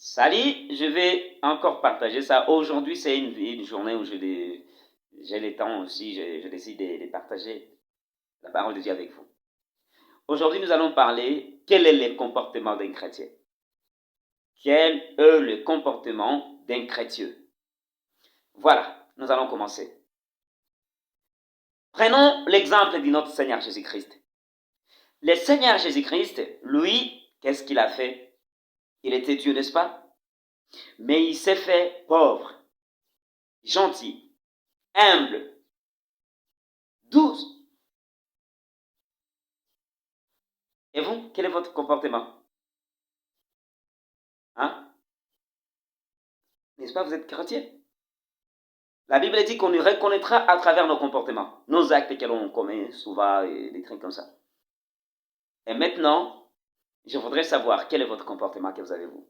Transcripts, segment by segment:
Salut, je vais encore partager ça. Aujourd'hui, c'est une journée où j'ai le temps aussi, je décide de partager la parole de Dieu avec vous. Aujourd'hui, nous allons parler quel est le comportement d'un chrétien. Quel est le comportement d'un chrétien? Voilà, nous allons commencer. Prenons l'exemple de notre Seigneur Jésus-Christ. Le Seigneur Jésus-Christ, lui, qu'est-ce qu'il a fait? Il était Dieu, n'est-ce pas? Mais il s'est fait pauvre, gentil, humble, douce. Et vous, quel est votre comportement? Hein? N'est-ce pas, vous êtes chrétien? La Bible dit qu'on nous reconnaîtra à travers nos comportements, nos actes que l'on commet souvent et des trucs comme ça. Et maintenant, je voudrais savoir quel est votre comportement que vous avez vous.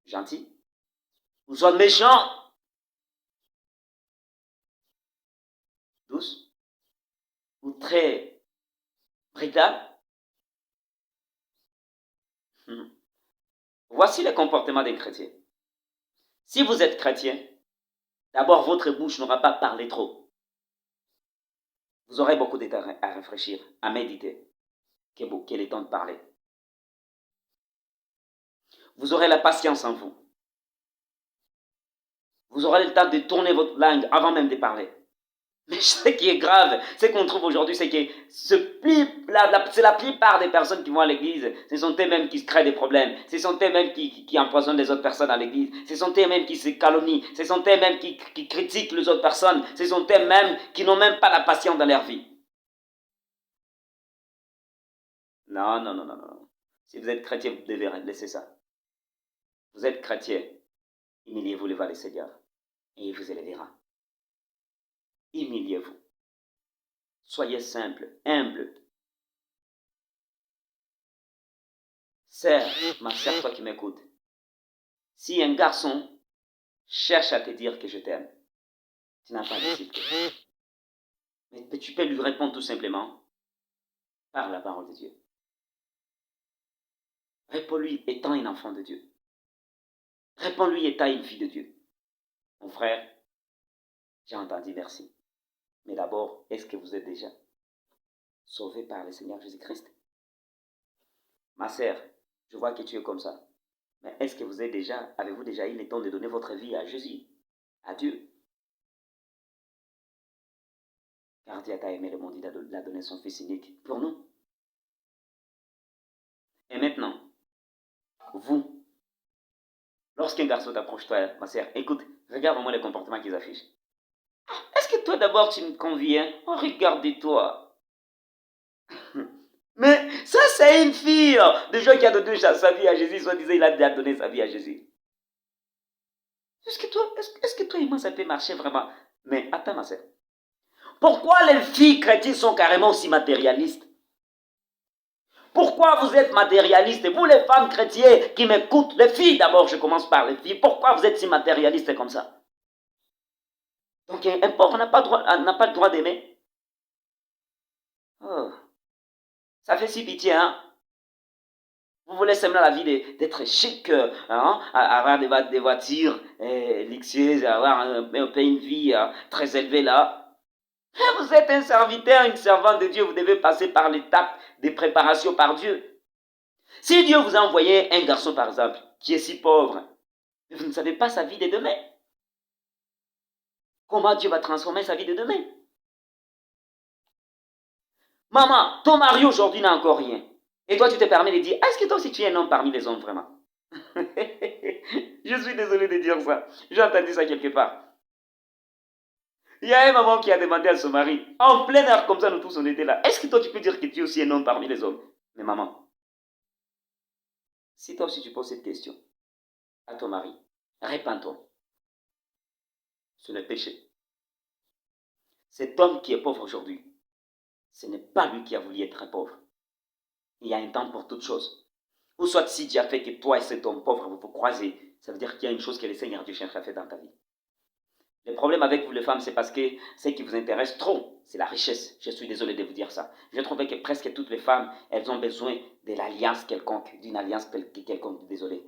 Gentil? Vous êtes méchant? Douce? Ou très brutal? Voici le comportement d'un chrétien. Si vous êtes chrétien, d'abord votre bouche n'aura pas parlé trop. Vous aurez beaucoup de temps à réfléchir, à méditer, qu'il est temps de parler. Vous aurez la patience en vous. Vous aurez le temps de tourner votre langue avant même de parler. Mais ce qui est grave, ce qu'on trouve aujourd'hui, c'est que c'est la plupart des personnes qui vont à l'église, ce sont eux-mêmes qui se créent des problèmes, ce sont eux-mêmes qui empoisonnent les autres personnes à l'église, ce sont eux-mêmes qui se calomnient, ce sont eux-mêmes qui critiquent les autres personnes, ce sont eux-mêmes qui n'ont même pas la patience dans leur vie. Non, non, non, non, non. Si vous êtes chrétien, vous devez laisser ça. Vous êtes chrétien, humiliez-vous devant le Seigneur et il vous élèvera. Humiliez-vous. Soyez simple, humble. Sœur, ma sœur, toi qui m'écoutes, si un garçon cherche à te dire que je t'aime, tu n'as pas de suite. Mais tu peux lui répondre tout simplement par la parole de Dieu. Réponds-lui étant un enfant de Dieu. Réponds-lui étant une fille de Dieu. Mon frère, j'ai entendu merci. Mais d'abord, est-ce que vous êtes déjà sauvé par le Seigneur Jésus-Christ? Ma sœur, je vois que tu es comme ça. Mais est-ce que avez-vous déjà eu le temps de donner votre vie à Jésus, à Dieu? Car Dieu a aimé le monde, il a donné son Fils unique pour nous. Et maintenant, vous, lorsqu'un garçon t'approche, toi, ma sœur, écoute, regarde-moi les comportements qu'ils affichent. Est-ce que toi d'abord tu me conviens? Oh, regardez-toi. Mais ça, c'est une fille de gens qui a donné sa vie à Jésus, soit disant il a déjà donné sa vie à Jésus. Est-ce que toi et moi ça peut marcher vraiment? Mais attends, ma sœur. Pourquoi les filles chrétiennes sont carrément aussi matérialistes? Pourquoi vous êtes matérialistes? Vous les femmes chrétiennes qui m'écoutent, les filles d'abord, je commence par les filles, pourquoi vous êtes si matérialistes comme ça? Donc un pauvre n'a pas le droit d'aimer. Oh, ça fait si pitié, hein? Vous voulez sembler la vie d'être chic, hein? Avoir des voitures luxueuses, avoir une vie très élevée là. Vous êtes un serviteur, une servante de Dieu, vous devez passer par l'étape de préparation par Dieu. Si Dieu vous a envoyé un garçon, par exemple, qui est si pauvre, vous ne savez pas sa vie de demain. Comment Dieu va transformer sa vie de demain? Maman, ton mari aujourd'hui n'a encore rien. Et toi, tu te permets de dire, est-ce que toi aussi tu es un homme parmi les hommes vraiment? Je suis désolé de dire ça. J'ai entendu ça quelque part. Il y a un maman qui a demandé à son mari, en plein air comme ça, nous tous on était là, est-ce que toi tu peux dire que tu es aussi un homme parmi les hommes? Mais maman, si toi aussi tu poses cette question à ton mari, répands-toi. Ce n'est péché. Cet homme qui est pauvre aujourd'hui, ce n'est pas lui qui a voulu être pauvre. Il y a un temps pour toutes choses. Ou soit si Dieu a fait que toi et cet homme pauvre vous vous croisez, ça veut dire qu'il y a une chose que le Seigneur Dieu cherche à faire dans ta vie. Le problème avec vous les femmes, c'est parce que ce qui vous intéresse trop, c'est la richesse. Je suis désolé de vous dire ça. Je trouve que presque toutes les femmes, elles ont besoin de l'alliance quelconque, d'une alliance quelconque, désolé.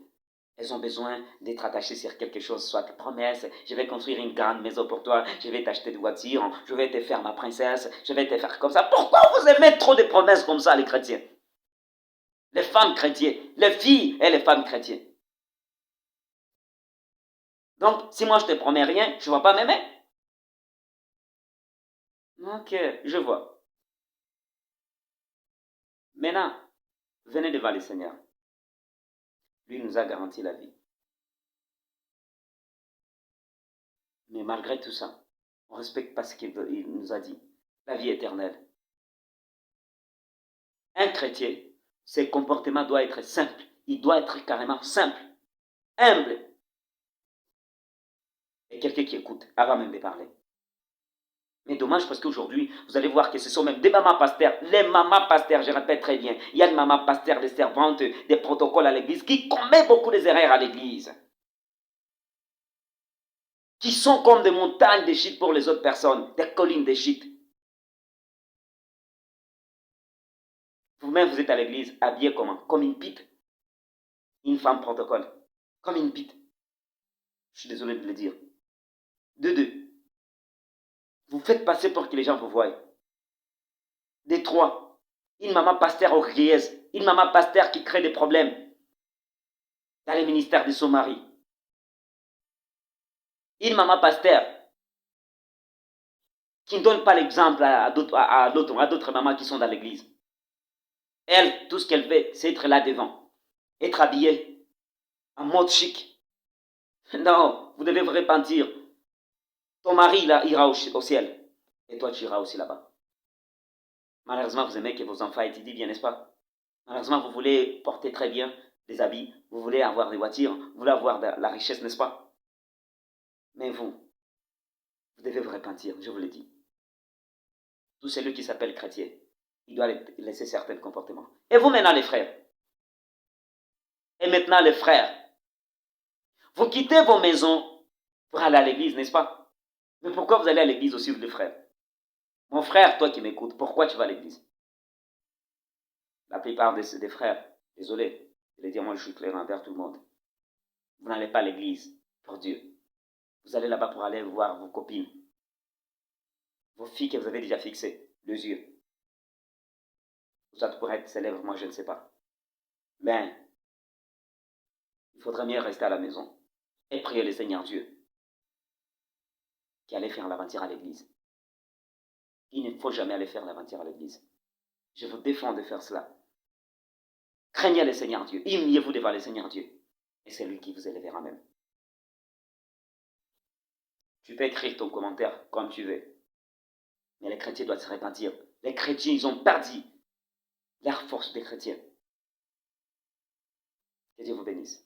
Elles ont besoin d'être attachées sur quelque chose, soit promesse, je vais construire une grande maison pour toi, je vais t'acheter des voitures, je vais te faire ma princesse, je vais te faire comme ça. Pourquoi vous aimez trop de promesses comme ça, les chrétiens? Les femmes chrétiennes, les filles et les femmes chrétiennes. Donc, si moi je te promets rien, tu ne vas pas m'aimer? Ok, je vois. Maintenant, venez devant le Seigneur. Lui nous a garanti la vie. Mais malgré tout ça, on ne respecte pas ce qu'il nous a dit. La vie éternelle. Un chrétien, ses comportements doivent être simples. Il doit être carrément simple, humble. Et quelqu'un qui écoute avant même de parler. Mais dommage parce qu'aujourd'hui, vous allez voir que ce sont même des mamans pasteurs. Les mamans pasteurs, je répète très bien, il y a des mamans pasteurs, des servantes, des protocoles à l'église qui commettent beaucoup d'erreurs à l'église. Qui sont comme des montagnes de shit pour les autres personnes, des collines de shit. Vous-même, vous êtes à l'église, habillé comment? Comme une pite. Une femme protocole. Comme une pite. Je suis désolé de le dire. De deux. Vous faites passer pour que les gens vous voient. De trois. Une maman pasteur orgueilleuse. Une maman pasteur qui crée des problèmes dans les ministères de son mari. Une maman pasteur qui ne donne pas l'exemple à d'autres mamans qui sont dans l'église. Elle, tout ce qu'elle fait, c'est être là devant. Être habillée en mode chic. Non, vous devez vous repentir. Ton mari là, ira au ciel. Et toi, tu iras aussi là-bas. Malheureusement, vous aimez que vos enfants étudient bien, n'est-ce pas? Malheureusement, vous voulez porter très bien des habits. Vous voulez avoir des voitures. Vous voulez avoir de la richesse, n'est-ce pas? Mais vous devez vous repentir, je vous le dis. Tout celui qui s'appelle chrétien, il doit laisser certains comportements. Et vous maintenant, les frères. Et maintenant, les frères. Vous quittez vos maisons pour aller à l'église, n'est-ce pas? Mais pourquoi vous allez à l'église aussi, vous les frères? Mon frère, toi qui m'écoutes, pourquoi tu vas à l'église? La plupart des frères, désolé, je vais dire, moi je suis clair envers tout le monde. Vous n'allez pas à l'église pour Dieu. Vous allez là-bas pour aller voir vos copines, vos filles que vous avez déjà fixées, les yeux. Ça pourrait être célèbre, moi je ne sais pas. Mais il faudrait mieux rester à la maison et prier le Seigneur Dieu qu'aller faire l'aventure à l'église. Il ne faut jamais aller faire l'aventure à l'église. Je vous défends de faire cela. Craignez le Seigneur Dieu. Humiliez-vous devant le Seigneur Dieu. Et c'est lui qui vous élèvera même. Tu peux écrire ton commentaire comme tu veux. Mais les chrétiens doivent se repentir. Les chrétiens, ils ont perdu leur force des chrétiens. Que Dieu vous bénisse.